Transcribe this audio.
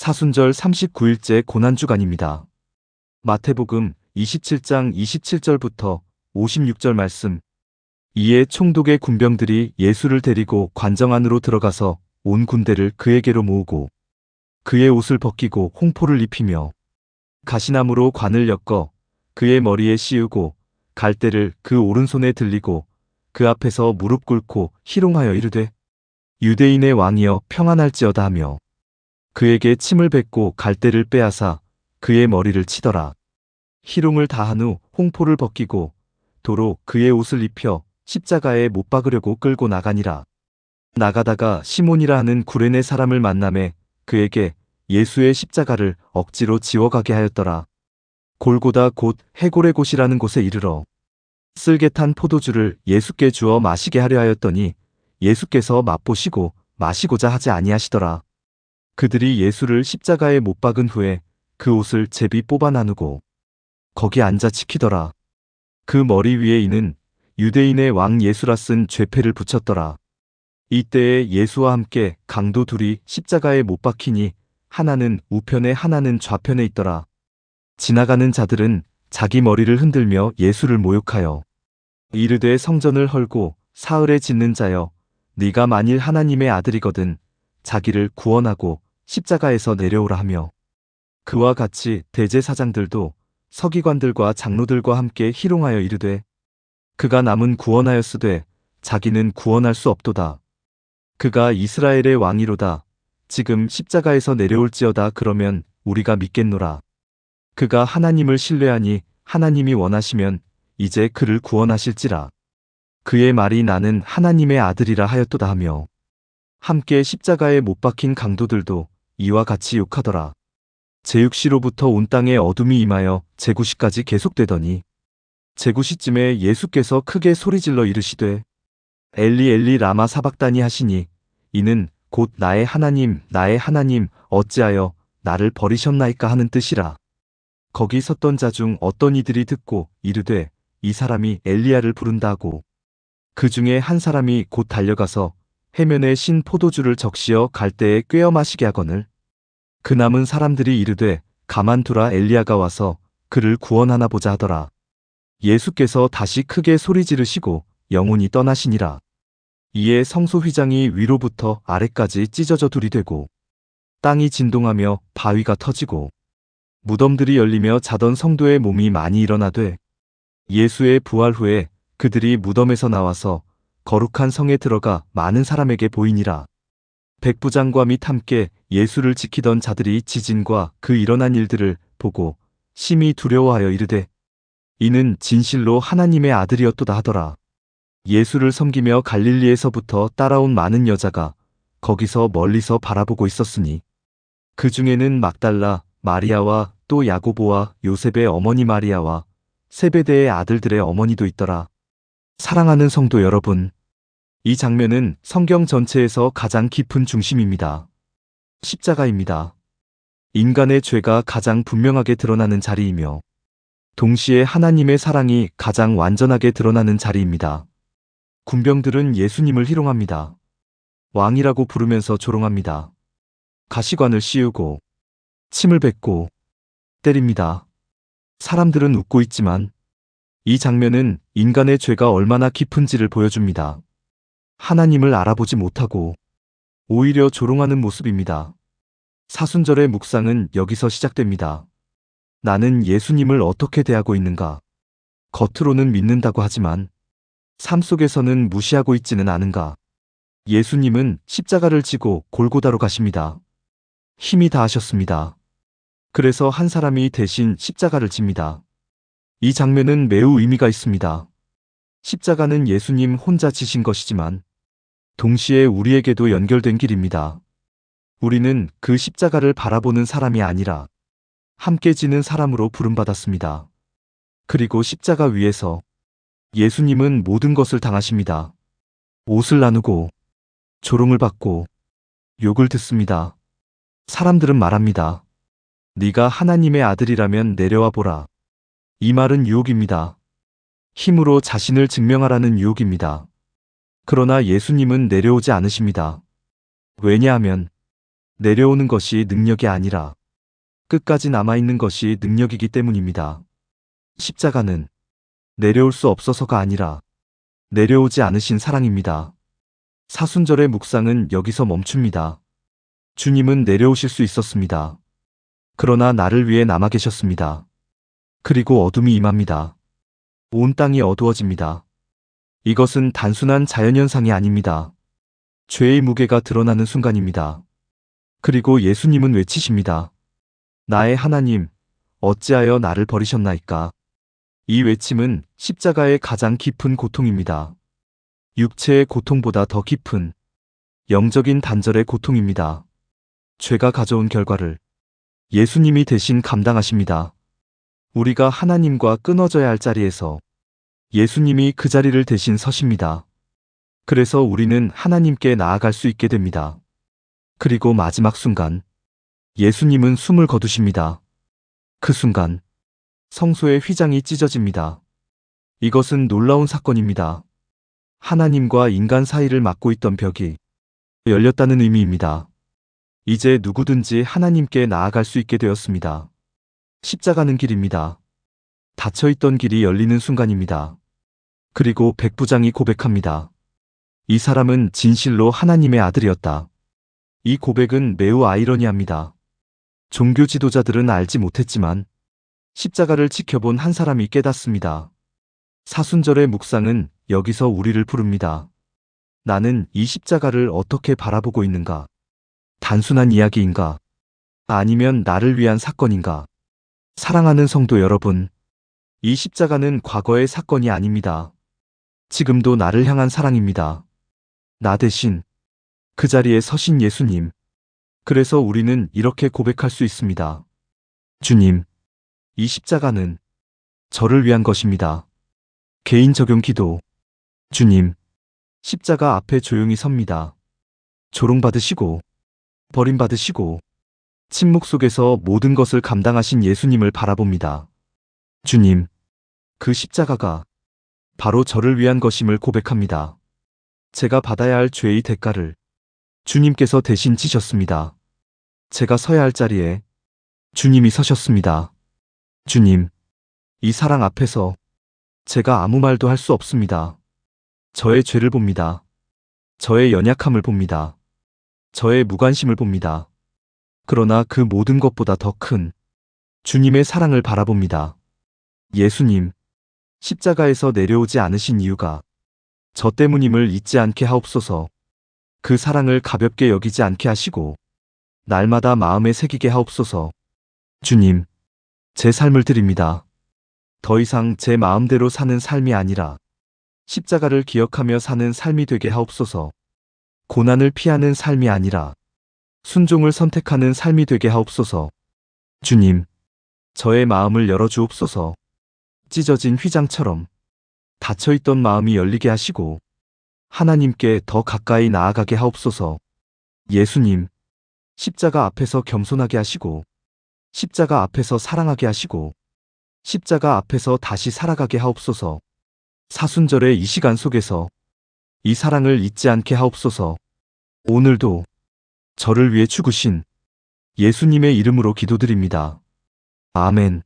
사순절 39일째 고난주간입니다. 마태복음 27장 27절부터 56절 말씀. 이에 총독의 군병들이 예수를 데리고 관정 안으로 들어가서 온 군대를 그에게로 모으고 그의 옷을 벗기고 홍포를 입히며 가시나무로 관을 엮어 그의 머리에 씌우고 갈대를 그 오른손에 들리고 그 앞에서 무릎 꿇고 희롱하여 이르되 유대인의 왕이여 평안할지어다 하며 그에게 침을 뱉고 갈대를 빼앗아 그의 머리를 치더라. 희롱을 다한 후 홍포를 벗기고 도로 그의 옷을 입혀 십자가에 못 박으려고 끌고 나가니라. 나가다가 시몬이라 하는 구레네 사람을 만나매 그에게 예수의 십자가를 억지로 지워가게 하였더라. 골고다 곧 해골의 곳이라는 곳에 이르러 쓸개 탄 포도주를 예수께 주어 마시게 하려 하였더니 예수께서 맛보시고 마시고자 하지 아니하시더라. 그들이 예수를 십자가에 못 박은 후에 그 옷을 제비 뽑아 나누고 거기 앉아 지키더라. 그 머리 위에 이는 유대인의 왕 예수라 쓴 죄패를 붙였더라. 이때에 예수와 함께 강도 둘이 십자가에 못 박히니 하나는 우편에 하나는 좌편에 있더라. 지나가는 자들은 자기 머리를 흔들며 예수를 모욕하여 이르되 성전을 헐고 사흘에 짓는 자여 네가 만일 하나님의 아들이거든 자기를 구원하고 십자가에서 내려오라 하며 그와 같이 대제사장들도 서기관들과 장로들과 함께 희롱하여 이르되 그가 남은 구원하였으되 자기는 구원할 수 없도다. 그가 이스라엘의 왕이로다. 지금 십자가에서 내려올지어다. 그러면 우리가 믿겠노라. 그가 하나님을 신뢰하니 하나님이 원하시면 이제 그를 구원하실지라. 그의 말이 나는 하나님의 아들이라 하였도다 하며 함께 십자가에 못 박힌 강도들도 이와 같이 욕하더라. 제6시로부터 온 땅에 어둠이 임하여 제9시까지 계속되더니 제9시쯤에 예수께서 크게 소리질러 이르시되 엘리 엘리 라마 사박다니 하시니 이는 곧 나의 하나님 어찌하여 나를 버리셨나이까 하는 뜻이라. 거기 섰던 자 중 어떤 이들이 듣고 이르되 이 사람이 엘리야를 부른다 하고 그 중에 한 사람이 곧 달려가서 해면에 신 포도주를 적시어 갈대에 꿰어 마시게 하거늘 그 남은 사람들이 이르되 가만두라 엘리야가 와서 그를 구원하나 보자 하더라. 예수께서 다시 크게 소리 지르시고 영혼이 떠나시니라. 이에 성소 휘장이 위로부터 아래까지 찢어져 둘이 되고 땅이 진동하며 바위가 터지고 무덤들이 열리며 자던 성도의 몸이 많이 일어나되 예수의 부활 후에 그들이 무덤에서 나와서 거룩한 성에 들어가 많은 사람에게 보이니라. 백부장과 및 함께 예수를 지키던 자들이 지진과 그 일어난 일들을 보고 심히 두려워하여 이르되 이는 진실로 하나님의 아들이었도다 하더라. 예수를 섬기며 갈릴리에서부터 따라온 많은 여자가 거기서 멀리서 바라보고 있었으니 그 중에는 막달라 마리아와 또 야고보와 요셉의 어머니 마리아와 세베대의 아들들의 어머니도 있더라. 사랑하는 성도 여러분, 이 장면은 성경 전체에서 가장 깊은 중심입니다. 십자가입니다. 인간의 죄가 가장 분명하게 드러나는 자리이며 동시에 하나님의 사랑이 가장 완전하게 드러나는 자리입니다. 군병들은 예수님을 희롱합니다. 왕이라고 부르면서 조롱합니다. 가시관을 씌우고 침을 뱉고 때립니다. 사람들은 웃고 있지만 이 장면은 인간의 죄가 얼마나 깊은지를 보여줍니다. 하나님을 알아보지 못하고 오히려 조롱하는 모습입니다. 사순절의 묵상은 여기서 시작됩니다. 나는 예수님을 어떻게 대하고 있는가? 겉으로는 믿는다고 하지만 삶 속에서는 무시하고 있지는 않은가? 예수님은 십자가를 지고 골고다로 가십니다. 힘이 다하셨습니다. 그래서 한 사람이 대신 십자가를 집니다. 이 장면은 매우 의미가 있습니다. 십자가는 예수님 혼자 지신 것이지만 동시에 우리에게도 연결된 길입니다. 우리는 그 십자가를 바라보는 사람이 아니라 함께 지는 사람으로 부름받았습니다. 그리고 십자가 위에서 예수님은 모든 것을 당하십니다. 옷을 나누고 조롱을 받고 욕을 듣습니다. 사람들은 말합니다. 네가 하나님의 아들이라면 내려와 보라. 이 말은 유혹입니다. 힘으로 자신을 증명하라는 유혹입니다. 그러나 예수님은 내려오지 않으십니다. 왜냐하면 내려오는 것이 능력이 아니라 끝까지 남아있는 것이 능력이기 때문입니다. 십자가는 내려올 수 없어서가 아니라 내려오지 않으신 사랑입니다. 사순절의 묵상은 여기서 멈춥니다. 주님은 내려오실 수 있었습니다. 그러나 나를 위해 남아 계셨습니다. 그리고 어둠이 임합니다. 온 땅이 어두워집니다. 이것은 단순한 자연현상이 아닙니다. 죄의 무게가 드러나는 순간입니다. 그리고 예수님은 외치십니다. 나의 하나님, 어찌하여 나를 버리셨나이까? 이 외침은 십자가의 가장 깊은 고통입니다. 육체의 고통보다 더 깊은 영적인 단절의 고통입니다. 죄가 가져온 결과를 예수님이 대신 감당하십니다. 우리가 하나님과 끊어져야 할 자리에서 예수님이 그 자리를 대신 서십니다. 그래서 우리는 하나님께 나아갈 수 있게 됩니다. 그리고 마지막 순간 예수님은 숨을 거두십니다. 그 순간 성소의 휘장이 찢어집니다. 이것은 놀라운 사건입니다. 하나님과 인간 사이를 막고 있던 벽이 열렸다는 의미입니다. 이제 누구든지 하나님께 나아갈 수 있게 되었습니다. 십자가는 길입니다. 닫혀있던 길이 열리는 순간입니다. 그리고 백부장이 고백합니다. 이 사람은 진실로 하나님의 아들이었다. 이 고백은 매우 아이러니합니다. 종교 지도자들은 알지 못했지만 십자가를 지켜본 한 사람이 깨닫습니다. 사순절의 묵상은 여기서 우리를 부릅니다. 나는 이 십자가를 어떻게 바라보고 있는가? 단순한 이야기인가? 아니면 나를 위한 사건인가? 사랑하는 성도 여러분, 이 십자가는 과거의 사건이 아닙니다. 지금도 나를 향한 사랑입니다. 나 대신 그 자리에 서신 예수님. 그래서 우리는 이렇게 고백할 수 있습니다. 주님, 이 십자가는 저를 위한 것입니다. 개인 적용 기도. 주님, 십자가 앞에 조용히 섭니다. 조롱받으시고, 버림받으시고, 침묵 속에서 모든 것을 감당하신 예수님을 바라봅니다. 주님, 그 십자가가 바로 저를 위한 것임을 고백합니다. 제가 받아야 할 죄의 대가를 주님께서 대신 지셨습니다. 제가 서야 할 자리에 주님이 서셨습니다. 주님, 이 사랑 앞에서 제가 아무 말도 할 수 없습니다. 저의 죄를 봅니다. 저의 연약함을 봅니다. 저의 무관심을 봅니다. 그러나 그 모든 것보다 더 큰 주님의 사랑을 바라봅니다. 예수님, 십자가에서 내려오지 않으신 이유가 저 때문임을 잊지 않게 하옵소서. 그 사랑을 가볍게 여기지 않게 하시고 날마다 마음에 새기게 하옵소서. 주님, 제 삶을 드립니다. 더 이상 제 마음대로 사는 삶이 아니라 십자가를 기억하며 사는 삶이 되게 하옵소서. 고난을 피하는 삶이 아니라 순종을 선택하는 삶이 되게 하옵소서. 주님, 저의 마음을 열어주옵소서. 찢어진 휘장처럼 닫혀있던 마음이 열리게 하시고 하나님께 더 가까이 나아가게 하옵소서. 예수님, 십자가 앞에서 겸손하게 하시고 십자가 앞에서 사랑하게 하시고 십자가 앞에서 다시 살아가게 하옵소서. 사순절의 이 시간 속에서 이 사랑을 잊지 않게 하옵소서. 오늘도 저를 위해 죽으신 예수님의 이름으로 기도드립니다. 아멘.